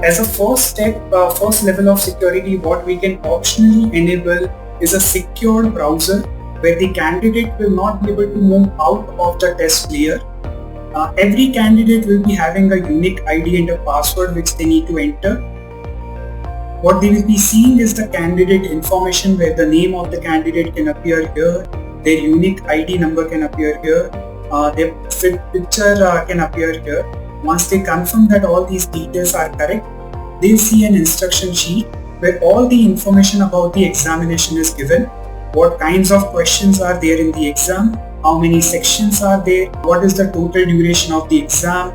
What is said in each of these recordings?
as a first step, first level of security, what we can optionally enable is a secured browser where the candidate will not be able to move out of the test layer. Every candidate will be having a unique ID and a password which they need to enter. What they will be seeing is the candidate information where the name of the candidate can appear here, their unique ID number can appear here, their picture can appear here. Once they confirm that all these details are correct, they'll see an instruction sheet where all the information about the examination is given. What kinds of questions are there in the exam, how many sections are there, what is the total duration of the exam,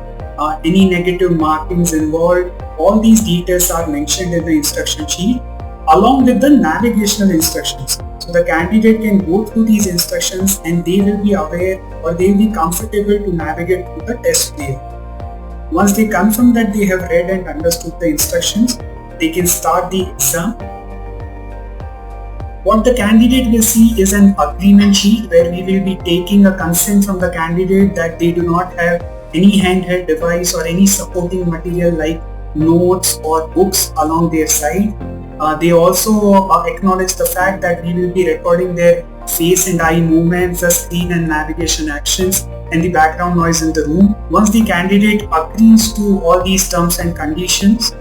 any negative markings involved. All these details are mentioned in the instruction sheet along with the navigational instructions. So the candidate can go through these instructions and they will be aware or they will be comfortable to navigate through the test layer. Once they confirm that they have read and understood the instructions, they can start the exam. What the candidate will see is an agreement sheet where we will be taking a consent from the candidate that they do not have any handheld device or any supporting material like notes or books along their side. They also acknowledge the fact that we will be recording their face and eye movements, the screen and navigation actions, and the background noise in the room. Once the candidate agrees to all these terms and conditions,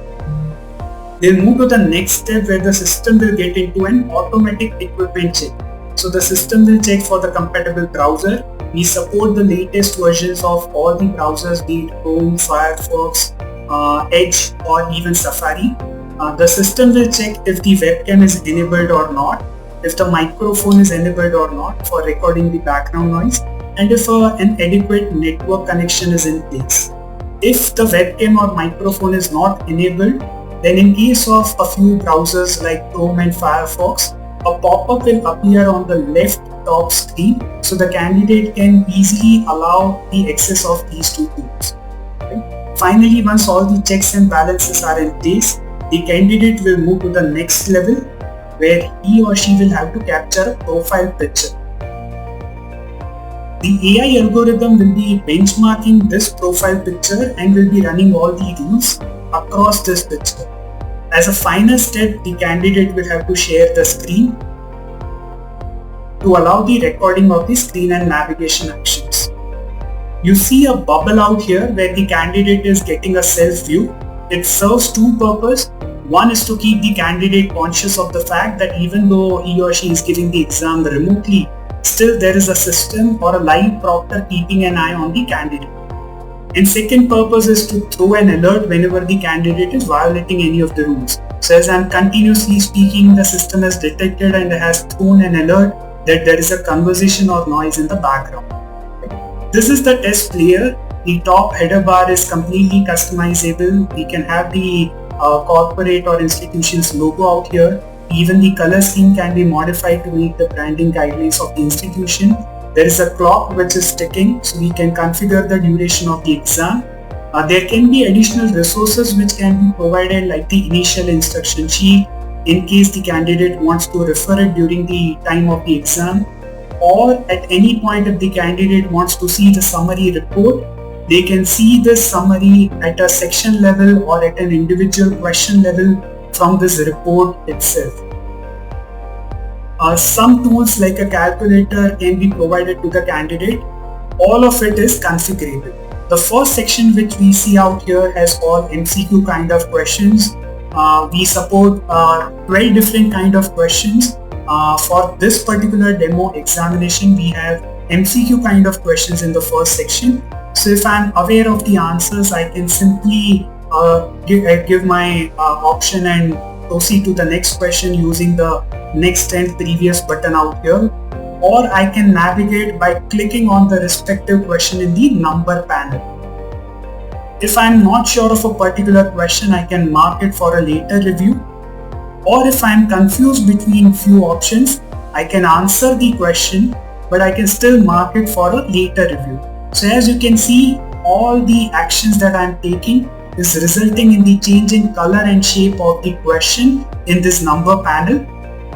they'll move to the next step where the system will get into an automatic equipment check. So the system will check for the compatible browser. We support the latest versions of all the browsers, be it Chrome, Firefox, Edge or even Safari. The system will check if the webcam is enabled or not, if the microphone is enabled or not for recording the background noise, and if an adequate network connection is in place. If the webcam or microphone is not enabled, then in case of a few browsers like Chrome and Firefox, a pop-up will appear on the left top screen so the candidate can easily allow the access of these two tools. Okay. Finally, once all the checks and balances are in place, the candidate will move to the next level where he or she will have to capture a profile picture. The AI algorithm will be benchmarking this profile picture and will be running all the rules across this picture. As a final step, the candidate will have to share the screen to allow the recording of the screen and navigation actions. You see a bubble out here where the candidate is getting a self view. It serves two purposes. One is to keep the candidate conscious of the fact that even though he or she is giving the exam remotely, still there is a system or a live proctor keeping an eye on the candidate. And second purpose is to throw an alert whenever the candidate is violating any of the rules. So as I'm continuously speaking, the system has detected and has thrown an alert that there is a conversation or noise in the background. This is the test layer. The top header bar is completely customizable. We can have the corporate or institution's logo out here. Even the color scheme can be modified to meet the branding guidelines of the institution. There is a clock which is ticking, so we can configure the duration of the exam. There can be additional resources which can be provided like the initial instruction sheet in case the candidate wants to refer it during the time of the exam, or at any point if the candidate wants to see the summary report, they can see this summary at a section level or at an individual question level from this report itself. Some tools like a calculator can be provided to the candidate. All of it is configurable. The first section which we see out here has all MCQ kind of questions. We support 12 different kind of questions. For this particular demo examination, we have MCQ kind of questions in the first section. So if I'm aware of the answers, I can simply give my option and proceed to the next question using the next and previous button out here, or I can navigate by clicking on the respective question in the number panel. If I'm not sure of a particular question, I can mark it for a later review, or if I'm confused between few options, I can answer the question, but I can still mark it for a later review. So as you can see, all the actions that I'm taking is resulting in the change in color and shape of the question in this number panel.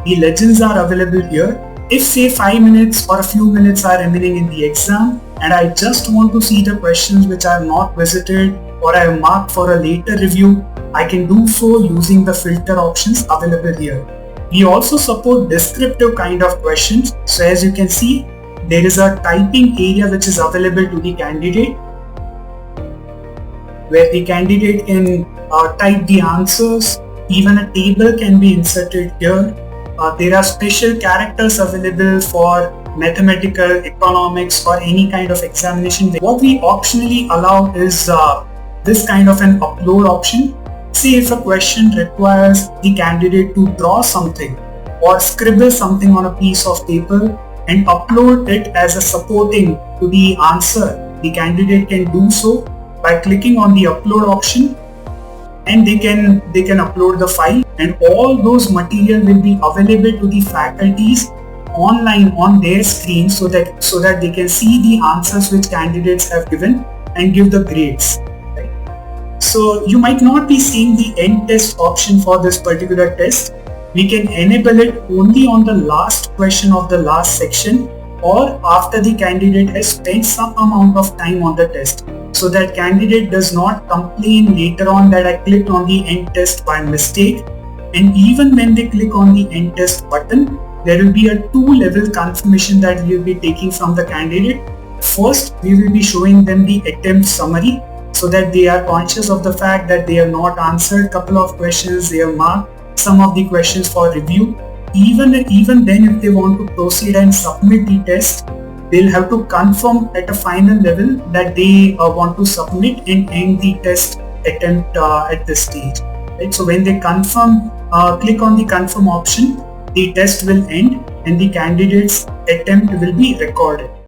The legends are available here. If say 5 minutes or a few minutes are remaining in the exam and I just want to see the questions which are not visited or I have marked for a later review, I can do so using the filter options available here. We also support descriptive kind of questions. So as you can see, there is a typing area which is available to the candidate, where the candidate can type the answers. Even a table can be inserted here. There are special characters available for mathematical, economics, or any kind of examination. What we optionally allow is this kind of an upload option. Say if a question requires the candidate to draw something or scribble something on a piece of paper and upload it as a supporting to the answer, the candidate can do so by clicking on the upload option, and they can upload the file, and all those material will be available to the faculties online on their screen, so that they can see the answers which candidates have given and give the grades. So you might not be seeing the end test option for this particular test. We can enable it only on the last question of the last section, or after the candidate has spent some amount of time on the test, so that candidate does not complain later on that I clicked on the end test by mistake. And even when they click on the end test button, there will be a 2-level confirmation that we will be taking from the candidate. First, we will be showing them the attempt summary, so that they are conscious of the fact that they have not answered a couple of questions, they have marked some of the questions for review. Even then, if they want to proceed and submit the test, they'll have to confirm at a final level that they want to submit and end the test attempt at this stage. Right? So when they confirm, click on the confirm option, the test will end and the candidate's attempt will be recorded.